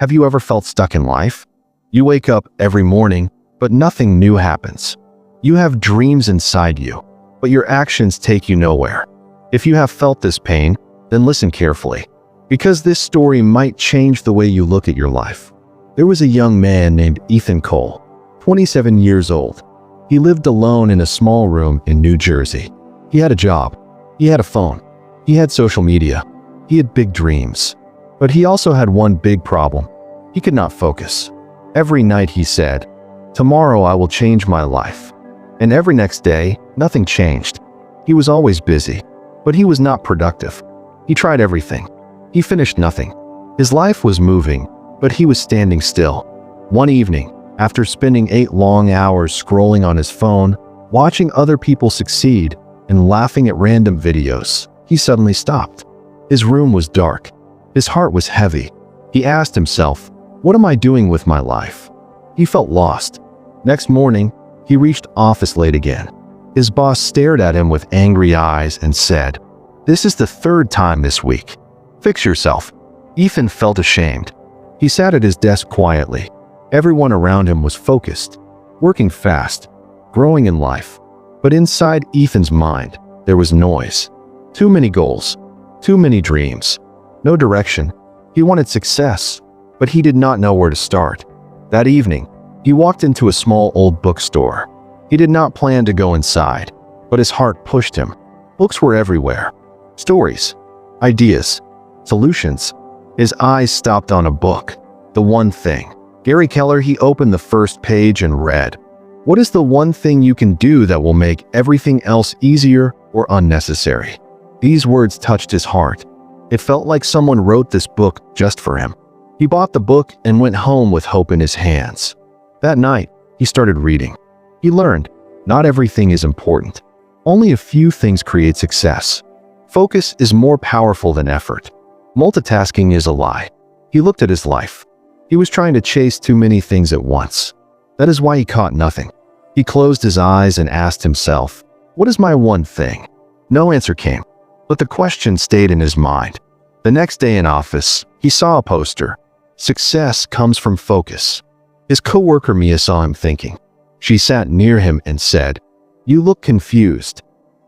Have you ever felt stuck in life? You wake up every morning, but nothing new happens. You have dreams inside you, but your actions take you nowhere. If you have felt this pain, then listen carefully, because this story might change the way you look at your life. There was a young man named Ethan Cole, 27 years old. He lived alone in a small room in New Jersey. He had a job. He had a phone. He had social media. He had big dreams. But he also had one big problem. He could not focus. Every night he said, "Tomorrow I will change my life." And every next day, nothing changed. He was always busy, but he was not productive. He tried everything. He finished nothing. His life was moving, but he was standing still. One evening, after spending 8 long hours scrolling on his phone, watching other people succeed, and laughing at random videos, he suddenly stopped. His room was dark. His heart was heavy. He asked himself, "What am I doing with my life?" He felt lost. Next morning, he reached office late again. His boss stared at him with angry eyes and said, "This is the 3rd time this week. Fix yourself." Ethan felt ashamed. He sat at his desk quietly. Everyone around him was focused, working fast, growing in life. But inside Ethan's mind, there was noise. Too many goals, too many dreams, no direction. He wanted success, but he did not know where to start. That evening, he walked into a small old bookstore. He did not plan to go inside, but his heart pushed him. Books were everywhere. Stories, ideas, solutions. His eyes stopped on a book. The One Thing. Gary Keller. He opened the first page and read, "What is the one thing you can do that will make everything else easier or unnecessary?" These words touched his heart. It felt like someone wrote this book just for him. He bought the book and went home with hope in his hands. That night, he started reading. He learned, not everything is important. Only a few things create success. Focus is more powerful than effort. Multitasking is a lie. He looked at his life. He was trying to chase too many things at once. That is why he caught nothing. He closed his eyes and asked himself, "What is my one thing?" No answer came, but the question stayed in his mind. The next day in office, he saw a poster. "Success comes from focus." His coworker Mia saw him thinking. She sat near him and said, "You look confused."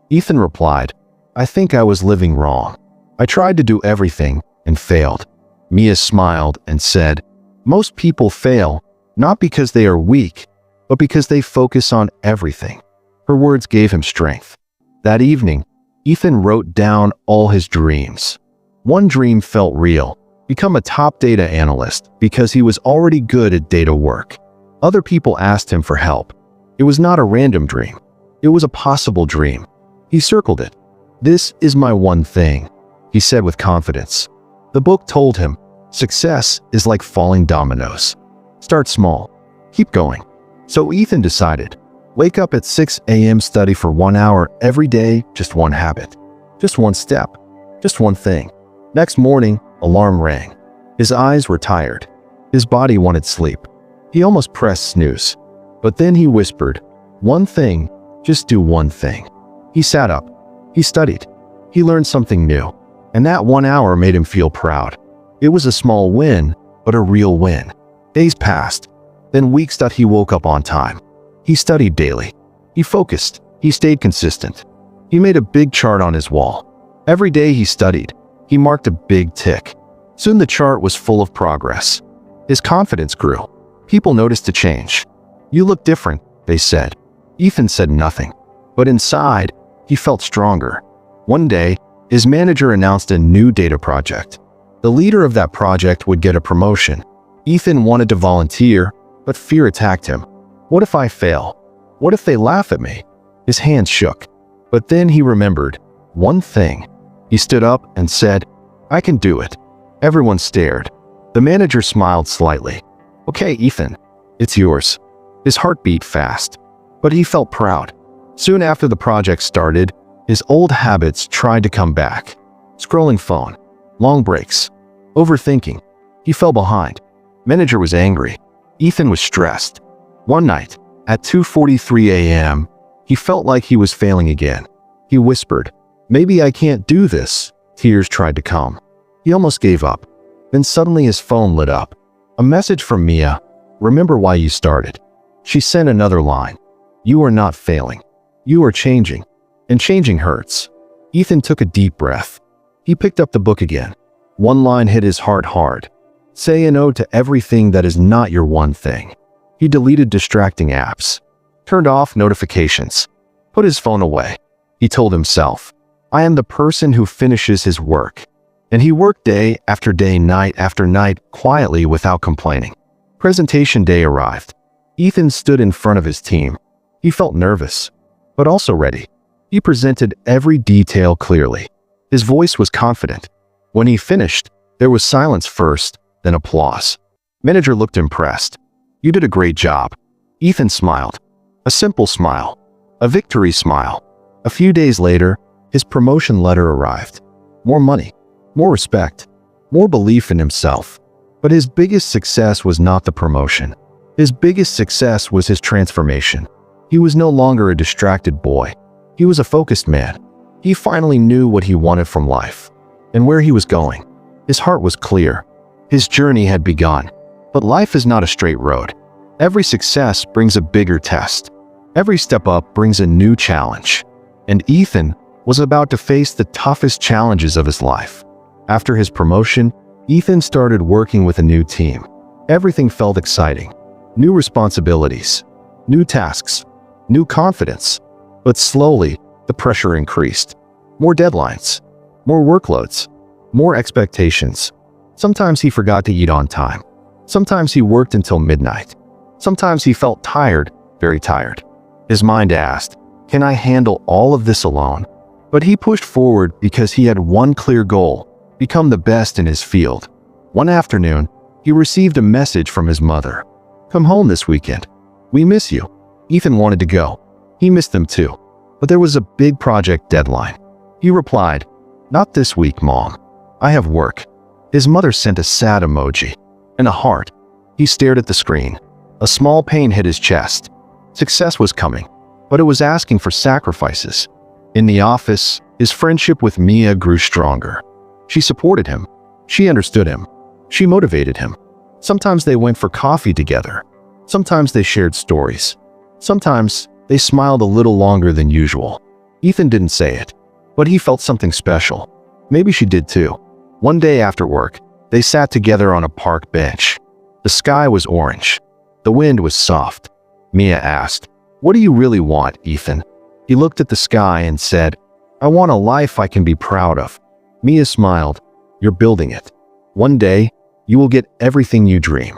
Ethan replied, "I think I was living wrong. I tried to do everything and failed." Mia smiled and said, "Most people fail, not because they are weak, but because they focus on everything." Her words gave him strength. That evening, Ethan wrote down all his dreams. One dream felt real: become a top data analyst, because he was already good at data work. Other people asked him for help. It was not a random dream. It was a possible dream. He circled it. "This is my one thing," he said with confidence. The book told him, success is like falling dominoes. Start small. Keep going. So Ethan decided, wake up at 6 a.m., study for 1 hour every day, just one habit, just one step, just one thing. Next morning, alarm rang. His eyes were tired. His body wanted sleep. He almost pressed snooze. But then he whispered, "One thing, just do one thing." He sat up. He studied. He learned something new. And that 1 hour made him feel proud. It was a small win, but a real win. Days passed. Then weeks that he woke up on time. He studied daily. He focused. He stayed consistent. He made a big chart on his wall. Every day he studied. He marked a big tick. Soon the chart was full of progress. His confidence grew. People noticed the change. "You look different," they said. Ethan said nothing. But inside, he felt stronger. One day, his manager announced a new data project. The leader of that project would get a promotion. Ethan wanted to volunteer, but fear attacked him. What if I fail? What if they laugh at me? His hands shook. But then he remembered one thing. He stood up and said, "I can do it." Everyone stared. The manager smiled slightly. "Okay, Ethan, it's yours." His heart beat fast, but he felt proud. Soon after the project started, his old habits tried to come back. Scrolling phone, long breaks, overthinking. He fell behind. Manager was angry. Ethan was stressed. One night, at 2:43 a.m., he felt like he was failing again. He whispered, "Maybe I can't do this." Tears tried to come. He almost gave up. Then suddenly his phone lit up. A message from Mia. Remember why you started. She sent another line. You are not failing. You are changing. And changing hurts. Ethan took a deep breath. He picked up the book again. One line hit his heart hard. Say no to everything that is not your one thing. He deleted distracting apps. Turned off notifications. Put his phone away. He told himself, I am the person who finishes his work. And he worked day after day, night after night, quietly without complaining. Presentation day arrived. Ethan stood in front of his team. He felt nervous, but also ready. He presented every detail clearly. His voice was confident. When he finished, there was silence first, then applause. Manager looked impressed. You did a great job. Ethan smiled. A simple smile. A victory smile. A few days later, his promotion letter arrived. More money. More respect. More belief in himself. But his biggest success was not the promotion. His biggest success was his transformation. He was no longer a distracted boy. He was a focused man. He finally knew what he wanted from life and where he was going. His heart was clear. His journey had begun. But life is not a straight road. Every success brings a bigger test. Every step up brings a new challenge. And Ethan was about to face the toughest challenges of his life. After his promotion, Ethan started working with a new team. Everything felt exciting. New responsibilities, new tasks, new confidence. But slowly, the pressure increased. More deadlines, more workloads, more expectations. Sometimes he forgot to eat on time. Sometimes he worked until midnight. Sometimes he felt tired, very tired. His mind asked, can I handle all of this alone? But he pushed forward because he had one clear goal: become the best in his field. One afternoon, he received a message from his mother. Come home this weekend. We miss you. Ethan wanted to go. He missed them too. But there was a big project deadline. He replied, not this week, Mom. I have work. His mother sent a sad emoji and a heart. He stared at the screen. A small pain hit his chest. Success was coming, but it was asking for sacrifices. In the office, his friendship with Mia grew stronger. She supported him. She understood him. She motivated him. Sometimes they went for coffee together. Sometimes they shared stories. Sometimes they smiled a little longer than usual. Ethan didn't say it, but he felt something special. Maybe she did too. One day after work, they sat together on a park bench. The sky was orange. The wind was soft. Mia asked, what do you really want, Ethan? He looked at the sky and said, I want a life I can be proud of. Mia smiled. You're building it. One day, you will get everything you dream.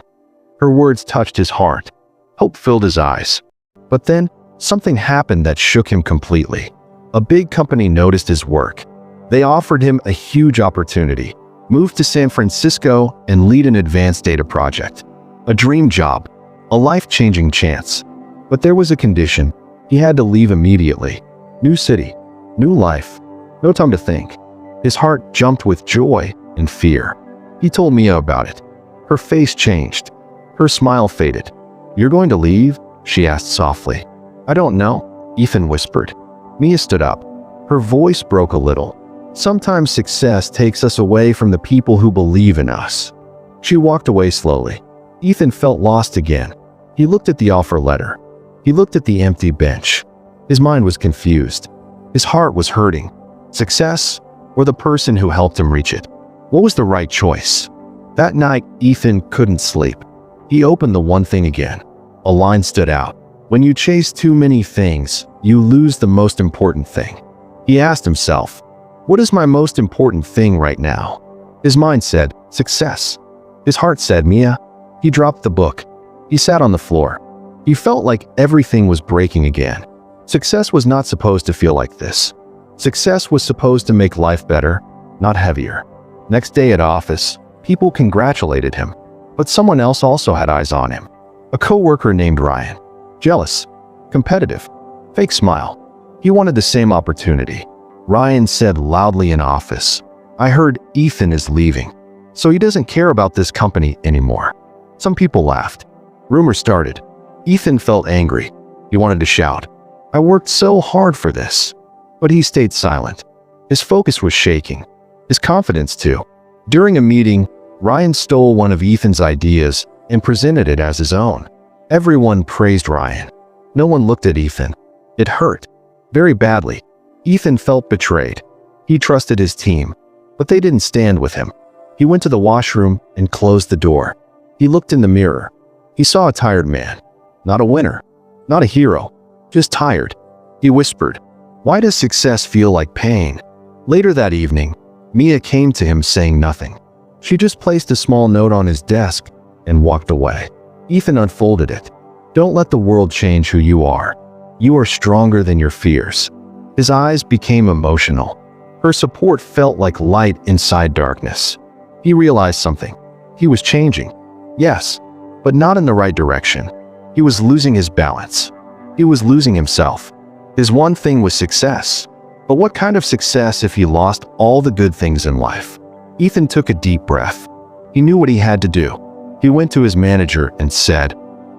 Her words touched his heart. Hope filled his eyes. But then, something happened that shook him completely. A big company noticed his work. They offered him a huge opportunity: move to San Francisco and lead an advanced data project. A dream job, a life-changing chance. But there was a condition. He had to leave immediately. New city, new life, no time to think. His heart jumped with joy and fear. He told Mia about it. Her face changed. Her smile faded. You're going to leave? She asked softly. I don't know, Ethan whispered. Mia stood up. Her voice broke a little. Sometimes success takes us away from the people who believe in us. She walked away slowly. Ethan felt lost again. He looked at the offer letter. He looked at the empty bench. His mind was confused. His heart was hurting. Success, or the person who helped him reach it? What was the right choice? That night, Ethan couldn't sleep. He opened the one thing again. A line stood out. When you chase too many things, you lose the most important thing. He asked himself, what is my most important thing right now? His mind said, success. His heart said, Mia. He dropped the book. He sat on the floor. He felt like everything was breaking again. Success was not supposed to feel like this. Success was supposed to make life better, not heavier. Next day at office, people congratulated him. But someone else also had eyes on him. A coworker named Ryan. Jealous. Competitive. Fake smile. He wanted the same opportunity. Ryan said loudly in office, I heard Ethan is leaving, so he doesn't care about this company anymore. Some people laughed. Rumors started. Ethan felt angry. He wanted to shout, I worked so hard for this. But he stayed silent. His focus was shaking. His confidence too. During a meeting, Ryan stole one of Ethan's ideas and presented it as his own. Everyone praised Ryan. No one looked at Ethan. It hurt. Very badly. Ethan felt betrayed. He trusted his team, but they didn't stand with him. He went to the washroom and closed the door. He looked in the mirror. He saw a tired man. Not a winner. Not a hero. Just tired. He whispered, "Why does success feel like pain?" Later that evening, Mia came to him saying nothing. She just placed a small note on his desk and walked away. Ethan unfolded it. "Don't let the world change who you are. You are stronger than your fears." His eyes became emotional. Her support felt like light inside darkness. He realized something. He was changing. Yes, but not in the right direction. He was losing his balance. He was losing himself. His one thing was success. But what kind of success if he lost all the good things in life? Ethan took a deep breath. He knew what he had to do. He went to his manager and said,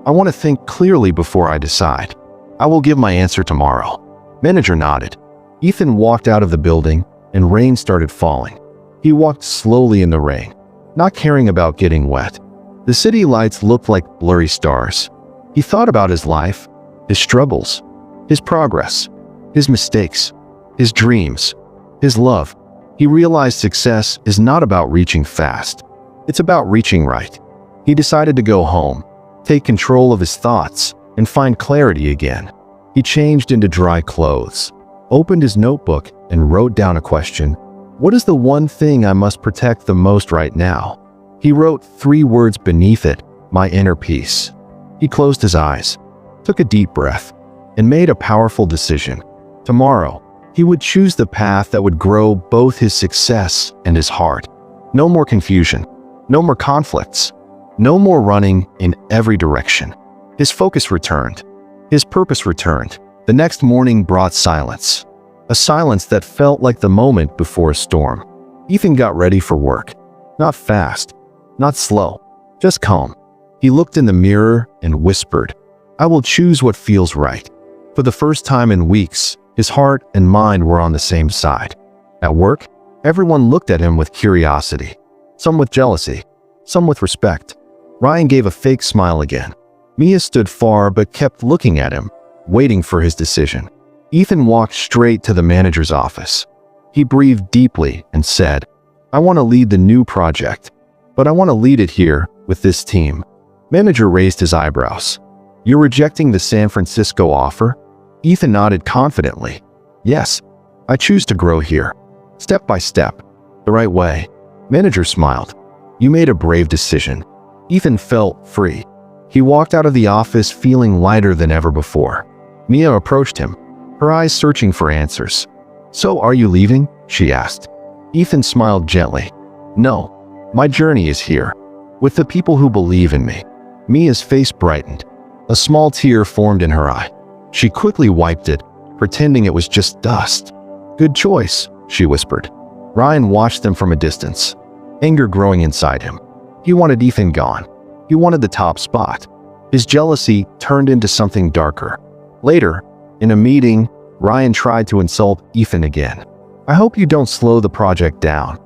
"I want to think clearly before I decide. I will give my answer tomorrow." Manager nodded. Ethan walked out of the building and rain started falling. He walked slowly in the rain, not caring about getting wet. The city lights looked like blurry stars. He thought about his life, his struggles, his progress, his mistakes, his dreams, his love. He realized success is not about reaching fast. It's about reaching right. He decided to go home, take control of his thoughts, and find clarity again. He changed into dry clothes, opened his notebook, and wrote down a question. What is the one thing I must protect the most right now? He wrote 3 words beneath it, my inner peace. He closed his eyes, took a deep breath, and made a powerful decision. Tomorrow, he would choose the path that would grow both his success and his heart. No more confusion, no more conflicts, no more running in every direction. His focus returned. His purpose returned. The next morning brought silence. A silence that felt like the moment before a storm. Ethan got ready for work. Not fast, not slow, just calm. He looked in the mirror and whispered, "I will choose what feels right." For the first time in weeks, his heart and mind were on the same side. At work, everyone looked at him with curiosity, some with jealousy, some with respect. Ryan gave a fake smile again. Mia stood far but kept looking at him, waiting for his decision. Ethan walked straight to the manager's office. He breathed deeply and said, "I want to lead the new project, but I want to lead it here with this team." Manager raised his eyebrows. "You're rejecting the San Francisco offer?" Ethan nodded confidently. "Yes, I choose to grow here, step by step, the right way." Manager smiled. "You made a brave decision." Ethan felt free. He walked out of the office feeling lighter than ever before. Mia approached him, her eyes searching for answers. "So are you leaving?" she asked. Ethan smiled gently. "No, my journey is here, with the people who believe in me." Mia's face brightened. A small tear formed in her eye. She quickly wiped it, pretending it was just dust. "Good choice," she whispered. Ryan watched them from a distance, anger growing inside him. He wanted Ethan gone. He wanted the top spot. His jealousy turned into something darker. Later, in a meeting, Ryan tried to insult Ethan again. "I hope you don't slow the project down,"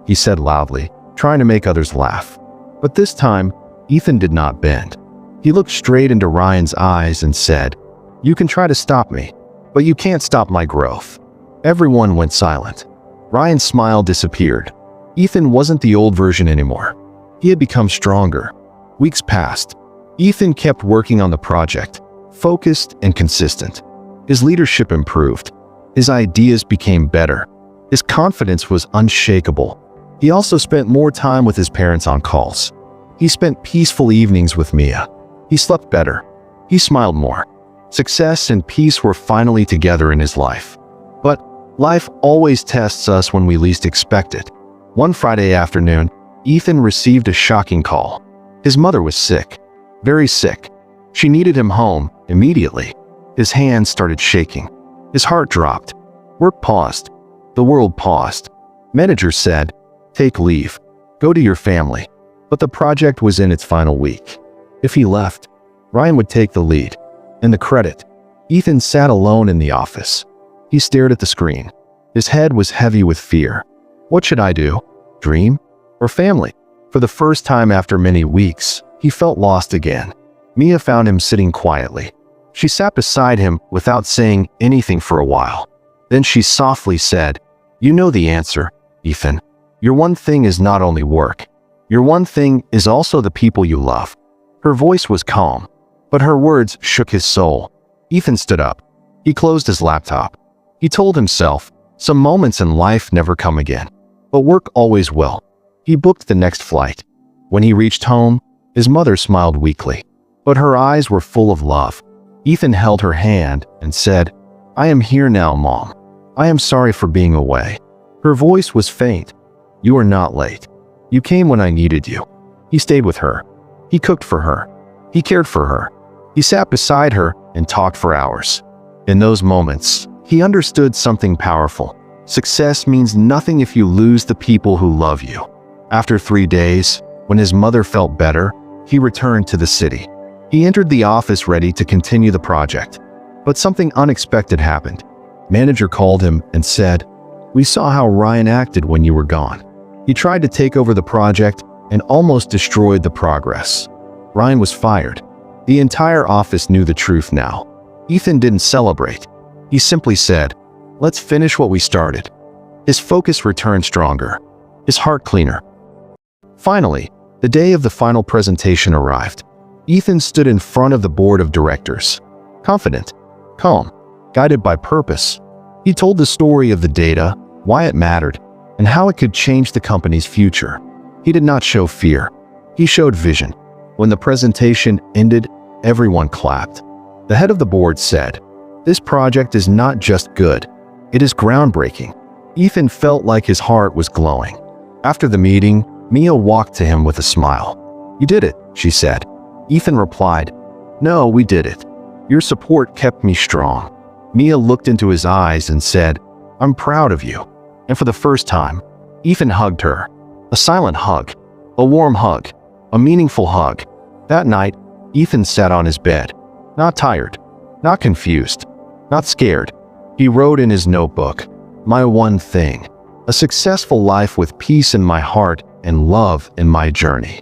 he said loudly, trying to make others laugh. But this time, Ethan did not bend. He looked straight into Ryan's eyes and said, "You can try to stop me, but you can't stop my growth." Everyone went silent. Ryan's smile disappeared. Ethan wasn't the old version anymore. He had become stronger. Weeks passed. Ethan kept working on the project, focused and consistent. His leadership improved. His ideas became better. His confidence was unshakable. He also spent more time with his parents on calls. He spent peaceful evenings with Mia. He slept better. He smiled more. Success and peace were finally together in his life. But life always tests us when we least expect it. One Friday afternoon, Ethan received a shocking call. His mother was sick, very sick. She needed him home immediately. His hands started shaking. His heart dropped. Work paused. The world paused. Manager said, "Take leave. Go to your family." But the project was in its final week. If he left, Ryan would take the lead and the credit. Ethan sat alone in the office. He stared at the screen. His head was heavy with fear. What should I do? Dream or family? For the first time after many weeks, he felt lost again. Mia found him sitting quietly. She sat beside him without saying anything for a while. Then she softly said, "You know the answer, Ethan. Your one thing is not only work. Your one thing is also the people you love." Her voice was calm, but her words shook his soul. Ethan stood up. He closed his laptop. He told himself, some moments in life never come again, but work always will. He booked the next flight. When he reached home, his mother smiled weakly, but her eyes were full of love. Ethan held her hand and said, "I am here now, Mom. I am sorry for being away." Her voice was faint. "You are not late. You came when I needed you." He stayed with her. He cooked for her. He cared for her. He sat beside her and talked for hours. In those moments, he understood something powerful. Success means nothing if you lose the people who love you. After 3 days, when his mother felt better, he returned to the city. He entered the office ready to continue the project. But something unexpected happened. Manager called him and said, "We saw how Ryan acted when you were gone. He tried to take over the project and almost destroyed the progress." Ryan was fired. The entire office knew the truth now. Ethan didn't celebrate. He simply said, "Let's finish what we started." His focus returned stronger, his heart cleaner. Finally, the day of the final presentation arrived. Ethan stood in front of the board of directors, confident, calm, guided by purpose. He told the story of the data, why it mattered, and how it could change the company's future. He did not show fear. He showed vision. When the presentation ended, everyone clapped. The head of the board said, "This project is not just good, it is groundbreaking." Ethan felt like his heart was glowing. After the meeting, Mia walked to him with a smile. "You did it," she said. Ethan replied, "No, we did it. Your support kept me strong." Mia looked into his eyes and said, "I'm proud of you." And for the first time, Ethan hugged her. A silent hug, a warm hug, a meaningful hug. That night, Ethan sat on his bed, not tired, not confused, not scared. He wrote in his notebook, "My one thing, a successful life with peace in my heart and love in my journey."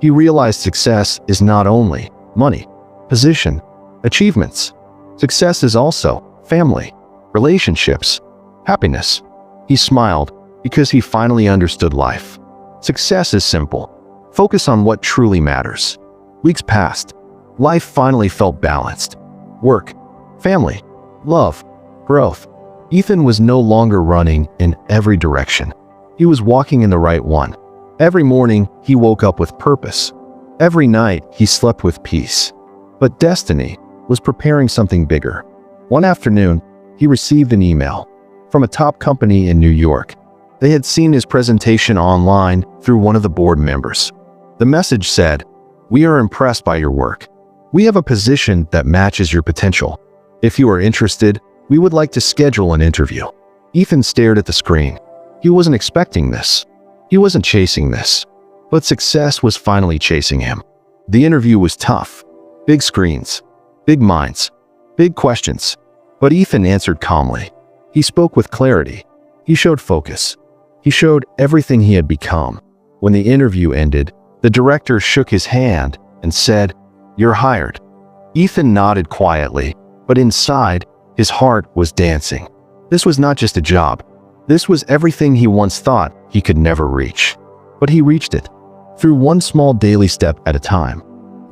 He realized success is not only money, position, achievements. Success is also family, relationships, happiness. He smiled because he finally understood life. Success is simple. Focus on what truly matters. Weeks passed. Life finally felt balanced. Work, family, love, growth. Ethan was no longer running in every direction. He was walking in the right one. Every morning, he woke up with purpose. Every night, he slept with peace. But destiny was preparing something bigger. One afternoon, he received an email from a top company in New York. They had seen his presentation online through one of the board members. The message said, "We are impressed by your work. We have a position that matches your potential. If you are interested, we would like to schedule an interview." Ethan stared at the screen. He wasn't expecting this. He wasn't chasing this. But success was finally chasing him. The interview was tough. Big screens, big minds, big questions. But Ethan answered calmly. He spoke with clarity. He showed focus. He showed everything he had become. When the interview ended, the director shook his hand and said, "You're hired." Ethan nodded quietly, but inside, his heart was dancing. This was not just a job. This was everything he once thought he could never reach. But he reached it, through one small daily step at a time.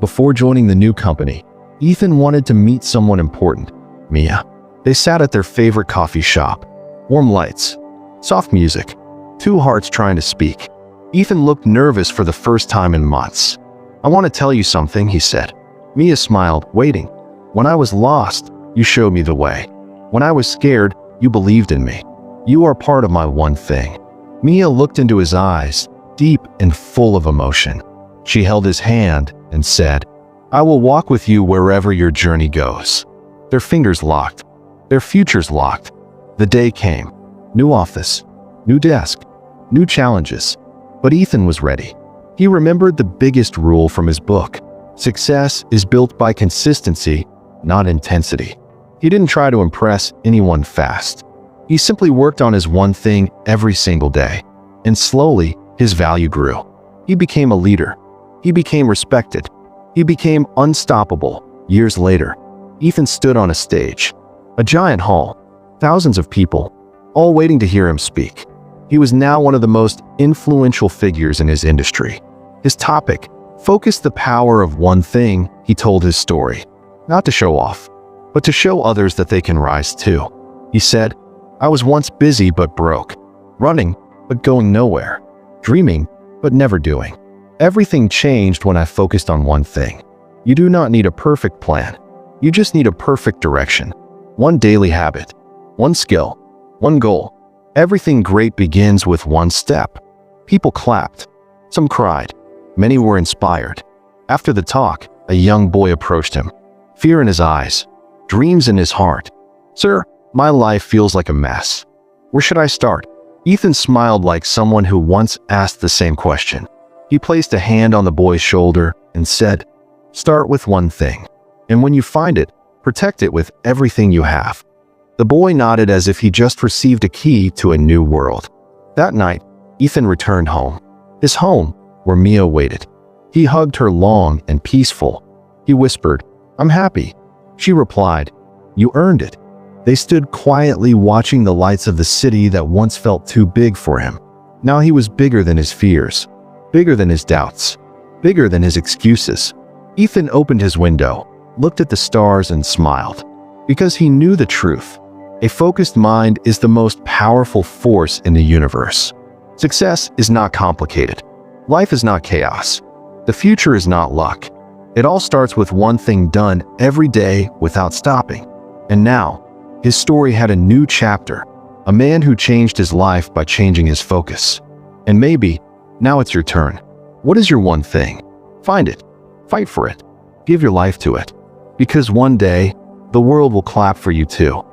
Before joining the new company, Ethan wanted to meet someone important, Mia. They sat at their favorite coffee shop. Warm lights, soft music, two hearts trying to speak. Ethan looked nervous for the first time in months. "I want to tell you something," he said. Mia smiled, waiting. "When I was lost, you showed me the way. When I was scared, you believed in me. You are part of my one thing." Mia looked into his eyes, deep and full of emotion. She held his hand and said, "I will walk with you wherever your journey goes." Their fingers locked, their futures locked. The day came. New office, new desk, new challenges. But Ethan was ready. He remembered the biggest rule from his book. Success is built by consistency, not intensity. He didn't try to impress anyone fast. He simply worked on his one thing every single day. And slowly, his value grew. He became a leader. He became respected. He became unstoppable. Years later, Ethan stood on a stage, a giant hall, thousands of people, all waiting to hear him speak. He was now one of the most influential figures in his industry. His topic focused the power of one thing. He told his story, not to show off, but to show others that they can rise too. He said, "I was once busy but broke, running but going nowhere, dreaming but never doing. Everything changed when I focused on one thing. You do not need a perfect plan. You just need a perfect direction. One daily habit, one skill, one goal. Everything great begins with one step." People clapped. Some cried. Many were inspired. After the talk, a young boy approached him, fear in his eyes, dreams in his heart. "Sir, my life feels like a mess. Where should I start?" Ethan smiled like someone who once asked the same question. He placed a hand on the boy's shoulder and said, "Start with one thing. And when you find it, protect it with everything you have." The boy nodded as if he just received a key to a new world. That night, Ethan returned home. His home, where Mia waited. He hugged her long and peaceful. He whispered, "I'm happy." She replied, "You earned it." They stood quietly watching the lights of the city that once felt too big for him. Now he was bigger than his fears, bigger than his doubts, bigger than his excuses. Ethan opened his window, looked at the stars and smiled, because he knew the truth. A focused mind is the most powerful force in the universe. Success is not complicated. Life is not chaos. The future is not luck. It all starts with one thing done every day without stopping. And now, his story had a new chapter, a man who changed his life by changing his focus. And maybe, now it's your turn. What is your one thing? Find it. Fight for it. Give your life to it. Because one day, the world will clap for you too.